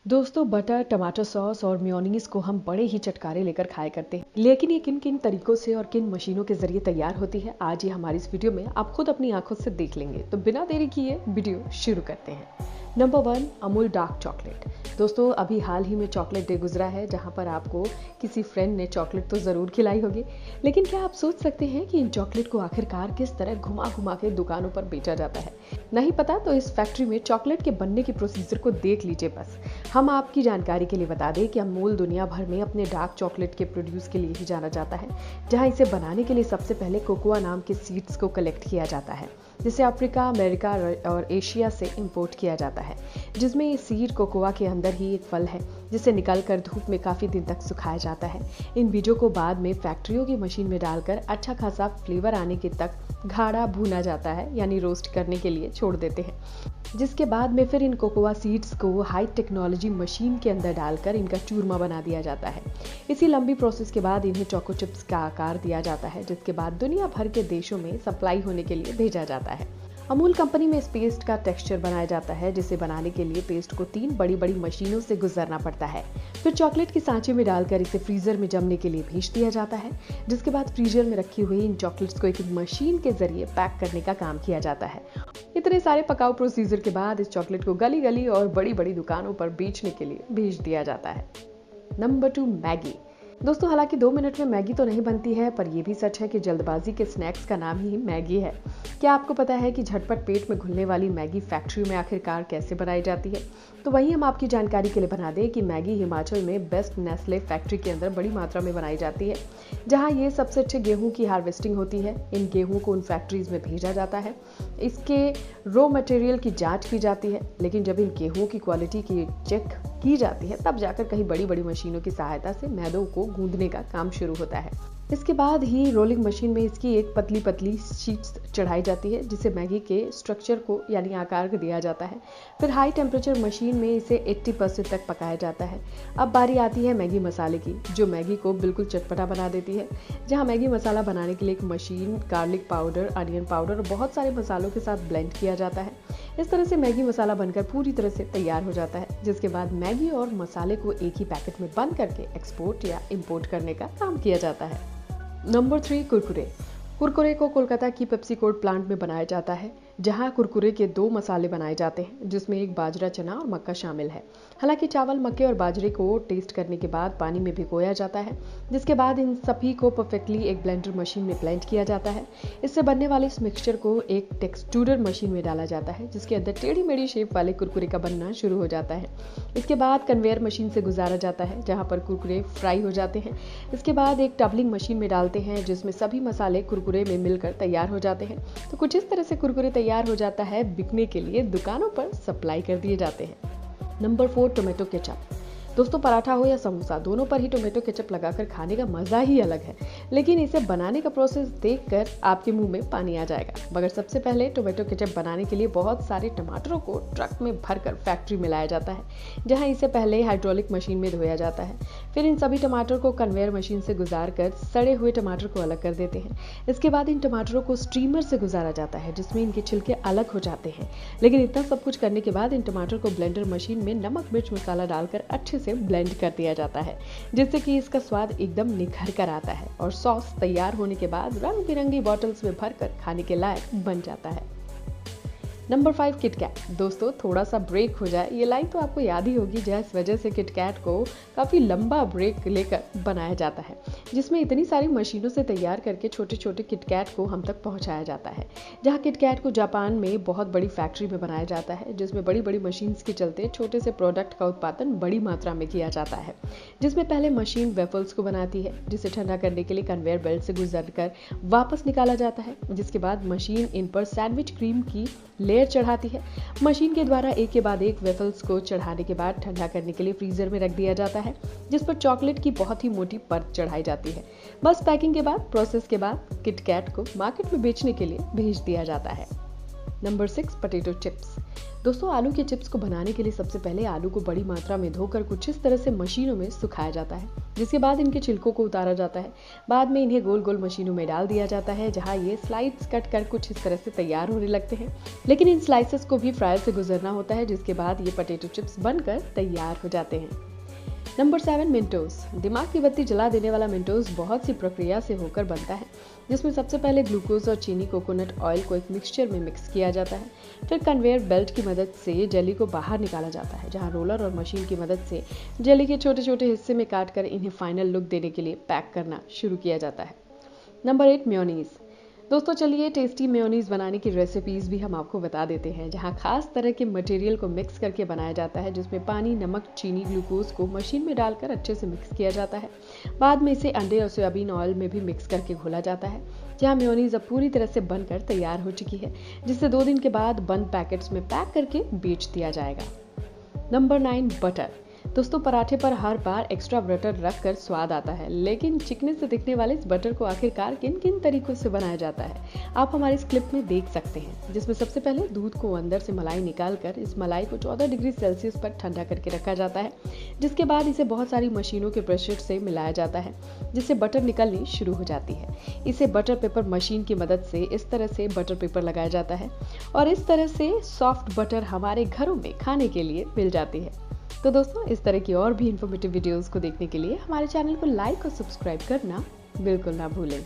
दोस्तों बटर, टमाटर सॉस और मेयोनीज को हम बड़े ही चटकारे लेकर खाया करते हैं, लेकिन ये किन किन तरीकों से और किन मशीनों के जरिए तैयार होती है, आज ये हमारी इस वीडियो में आप खुद अपनी आंखों से देख लेंगे। तो बिना देरी किए वीडियो शुरू करते हैं। Number 1, Amul dark chocolate. दोस्तों अभी हाल ही में चॉकलेट डे गुजरा है, जहां पर आपको किसी फ्रेंड ने चॉकलेट तो जरूर खिलाई होगी, लेकिन क्या आप सोच सकते हैं कि इन चॉकलेट को आखिरकार किस तरह घुमा घुमा के दुकानों पर बेचा जाता है? नहीं पता तो इस फैक्ट्री में चॉकलेट के बनने की प्रोसीजर को देख लीजिए बस। हम आपकी जानकारी के लिए बता दें कि अमूल दुनिया भर में अपने डार्क चॉकलेट के प्रोड्यूस के लिए ही जाना जाता है, जहां इसे बनाने के लिए सबसे पहले कोकोआ नाम के सीड्स को कलेक्ट किया जाता है, जिसे अफ्रीका, अमेरिका और एशिया से इंपोर्ट किया जाता है, जिसमें ये सीड कोकोआ के अंदर ही एक फल है, जिसे निकालकर धूप में काफी दिन तक सुखाया जाता है। इन बीजों को बाद में फैक्ट्रियों की मशीन में डालकर अच्छा खासा फ्लेवर आने के तक गाढ़ा भूना जाता है, यानी रोस्ट करने के लिए छोड़ देते हैं, जिसके बाद में फिर इन कोकोआ सीड्स को हाई टेक्नोलॉजी मशीन के अंदर डालकर इनका चूरमा बना दिया जाता है। इसी लंबी प्रोसेस के बाद इन्हें चोको चिप्स का आकार दिया जाता है, जिसके बाद दुनिया भर के देशों में सप्लाई होने के लिए भेजा जाता है। अमूल कंपनी में इस पेस्ट का टेक्सचर बनाया जाता है, जिसे बनाने के लिए पेस्ट को 3 बड़ी बड़ी मशीनों से गुजरना पड़ता है। फिर चॉकलेट के सांचे में डालकर इसे फ्रीजर में जमने के लिए भेज दिया जाता है, जिसके बाद फ्रीजर में रखी हुई इन चॉकलेट्स को एक मशीन के जरिए पैक करने का काम किया जाता है। इतने सारे पकाऊ प्रोसीजर के बाद इस चॉकलेट को गली गली और बड़ी बड़ी दुकानों पर बेचने के लिए भेज दिया जाता है। Number 2, Maggi. दोस्तों हालांकि 2 मिनट में मैगी तो नहीं बनती है, पर यह भी सच है कि जल्दबाजी के स्नैक्स का नाम ही मैगी है। क्या आपको पता है कि झटपट पेट में घुलने वाली मैगी फैक्ट्री में आखिरकार कैसे बनाई जाती है? तो वही हम आपकी जानकारी के लिए बना दें कि मैगी हिमाचल में बेस्ट नेस्ले फैक्ट्री के अंदर बड़ी मात्रा में बनाई जाती है, जहां ये सबसे अच्छे गेहूं की हार्वेस्टिंग होती है। इन गेहूं को उन फैक्ट्रीज में भेजा जाता है, इसके रॉ मटेरियल की जांच की जाती है, लेकिन जब इन गेहूं की क्वालिटी की चेक की जाती है, तब जाकर कहीं बड़ी बड़ी मशीनों की सहायता से मैदों को गूंदने का काम शुरू होता है। इसके बाद ही रोलिंग मशीन में इसकी एक पतली पतली शीट्स चढ़ाई जाती है, जिसे मैगी के स्ट्रक्चर को यानी आकार को दिया जाता है। फिर हाई टेम्परेचर मशीन में इसे 80% तक पकाया जाता है। अब बारी आती है मैगी मसाले की, जो मैगी को बिल्कुल चटपटा बना देती है। जहां मैगी मसाला बनाने के लिए एक machine garlic powder, onion powder और बहुत सारे मसालों के साथ ब्लेंड किया जाता है। इस तरह से मैगी मसाला बनकर पूरी तरह से तैयार हो जाता है, जिसके बाद मैगी और मसाले को एक ही पैकेट में बंद करके एक्सपोर्ट या इंपोर्ट करने का काम किया जाता है। नंबर 3, कुरकुरे। कुरकुरे को कोलकाता की पेप्सी कोड प्लांट में बनाया जाता है, जहां कुरकुरे के 2 मसाले बनाए जाते हैं, जिसमें एक बाजरा, चना और मक्का शामिल है। हालांकि चावल, मक्के और बाजरे को टेस्ट करने के बाद पानी में भिगोया जाता है, जिसके बाद इन सभी को परफेक्टली एक ब्लेंडर मशीन में ब्लेंड किया जाता है। इससे बनने वाले इस मिक्सचर को एक टेक्सटूरर मशीन में डाला जाता है, जिसके अंदर टेढ़ी मेढ़ी शेप वाले कुरकुरे का बनना शुरू हो जाता है। इसके बाद कन्वेयर मशीन से गुजारा जाता है, जहाँ पर कुरकुरे फ्राई हो जाते हैं। इसके बाद एक टबलिंग मशीन में डालते हैं, जिसमें सभी मसाले कुरकुरे में मिलकर तैयार हो जाते हैं। तो कुछ इस तरह से कुरकुरे तैयार हो जाता है, बिकने के लिए दुकानों पर सप्लाई कर दिए जाते हैं। Number 4, tomato ketchup. दोस्तों पराठा हो या समोसा, दोनों पर ही टोमेटो केचप लगाकर खाने का मजा ही अलग है, लेकिन इसे बनाने का प्रोसेस देखकर आपके मुंह में पानी आ जाएगा। मगर सबसे पहले टोमेटो केचप बनाने के लिए बहुत सारे टमाटरों को ट्रक में भरकर फैक्ट्री में लाया जाता है, जहां इसे पहले हाइड्रोलिक मशीन में धोया जाता है। फिर इन सभी टमाटर को कन्वेयर मशीन से गुजार कर सड़े हुए टमाटर को अलग कर देते हैं। इसके बाद इन टमाटरों को स्ट्रीमर से गुजारा जाता है, जिसमें इनके छिलके अलग हो जाते हैं। लेकिन इतना सब कुछ करने के बाद इन टमाटर को ब्लेंडर मशीन में नमक, मिर्च, मसाला डालकर अच्छे से ब्लेंड कर दिया जाता है, जिससे कि इसका स्वाद एकदम निखर कर आता है और सॉस तैयार होने के बाद रंग बिरंगी बॉटल्स में भरकर खाने के लायक बन जाता है। Number 5, KitKat. दोस्तों थोड़ा सा ब्रेक हो जाए, ये लाइन तो आपको याद ही होगी, जिस वजह से किटकैट को काफ़ी लंबा ब्रेक लेकर बनाया जाता है, जिसमें इतनी सारी मशीनों से तैयार करके छोटे छोटे किटकैट को हम तक पहुंचाया जाता है। जहां किटकैट को जापान में बहुत बड़ी फैक्ट्री में बनाया जाता है, जिसमें बड़ी बड़ी मशीन्स के चलते छोटे से प्रोडक्ट का उत्पादन बड़ी मात्रा में किया जाता है। जिसमें पहले मशीन वेफल्स को बनाती है, जिसे ठंडा करने के लिए कन्वेयर बेल्ट से गुजर कर वापस निकाला जाता है। जिसके बाद मशीन इन पर सैंडविच क्रीम की लेयर चढ़ाती है। मशीन के द्वारा एक के बाद एक वेफल्स को चढ़ाने के बाद ठंडा करने के लिए फ्रीजर में रख दिया जाता है, जिस पर चॉकलेट की बहुत ही मोटी परत चढ़ाई जाती है। बस पैकिंग के बाद, प्रोसेस के बाद किटकैट को मार्केट में बेचने के लिए भेज दिया जाता है। Number 6 potato chips. दोस्तों आलू के चिप्स को बनाने के लिए सबसे पहले आलू को बड़ी मात्रा में धोकर कुछ इस तरह से मशीनों में सुखाया जाता है, जिसके बाद इनके छिलकों को उतारा जाता है। बाद में इन्हें गोल गोल मशीनों में डाल दिया जाता है, जहां ये स्लाइड्स कट कर कुछ इस तरह से तैयार होने लगते हैं। लेकिन इन स्लाइसेस को भी फ्रायर से गुजरना होता है, जिसके बाद ये पोटैटो चिप्स बनकर तैयार हो जाते हैं। नंबर 7 मिंटोस। दिमाग की बत्ती जला देने वाला मिंटोस बहुत सी प्रक्रिया से होकर बनता है, जिसमें सबसे पहले ग्लूकोज और चीनी कोकोनट ऑयल को एक मिक्सचर में मिक्स किया जाता है। फिर कन्वेयर बेल्ट की मदद से जेली को बाहर निकाला जाता है, जहां रोलर और मशीन की मदद से जेली के छोटे छोटे हिस्से में काटकर इन्हें फाइनल लुक देने के लिए पैक करना शुरू किया जाता है। Number 8 mayonnaise. दोस्तों चलिए टेस्टी मेयोनीज बनाने की रेसिपीज भी हम आपको बता देते हैं, जहां खास तरह के मटेरियल को मिक्स करके बनाया जाता है, जिसमें पानी, नमक, चीनी, ग्लूकोज को मशीन में डालकर अच्छे से मिक्स किया जाता है। बाद में इसे अंडे और सोयाबीन ऑयल में भी मिक्स करके घोला जाता है, जहां मेयोनीज अब पूरी तरह से बनकर तैयार हो चुकी है, जिसे 2 दिन के बाद बंद पैकेट्स में पैक करके बेच दिया जाएगा। Number 9 butter. दोस्तों पराठे पर हर बार एक्स्ट्रा बटर रखकर स्वाद आता है, लेकिन चिकने से दिखने वाले इस बटर को आखिरकार किन किन तरीकों से बनाया जाता है आप हमारे इस क्लिप में देख सकते हैं, जिसमें सबसे पहले दूध को अंदर से मलाई निकालकर इस मलाई को 14 डिग्री सेल्सियस पर ठंडा करके रखा जाता है, जिसके बाद इसे बहुत सारी मशीनों के प्रेशर से मिलाया जाता है, जिससे बटर निकलनी शुरू हो जाती है। इसे बटर पेपर मशीन की मदद से इस तरह से बटर पेपर लगाया जाता है और इस तरह से सॉफ्ट बटर हमारे घरों में खाने के लिए मिल जाती है। तो दोस्तों इस तरह की और भी इन्फॉर्मेटिव वीडियोस को देखने के लिए हमारे चैनल को लाइक और सब्सक्राइब करना बिल्कुल ना भूलें।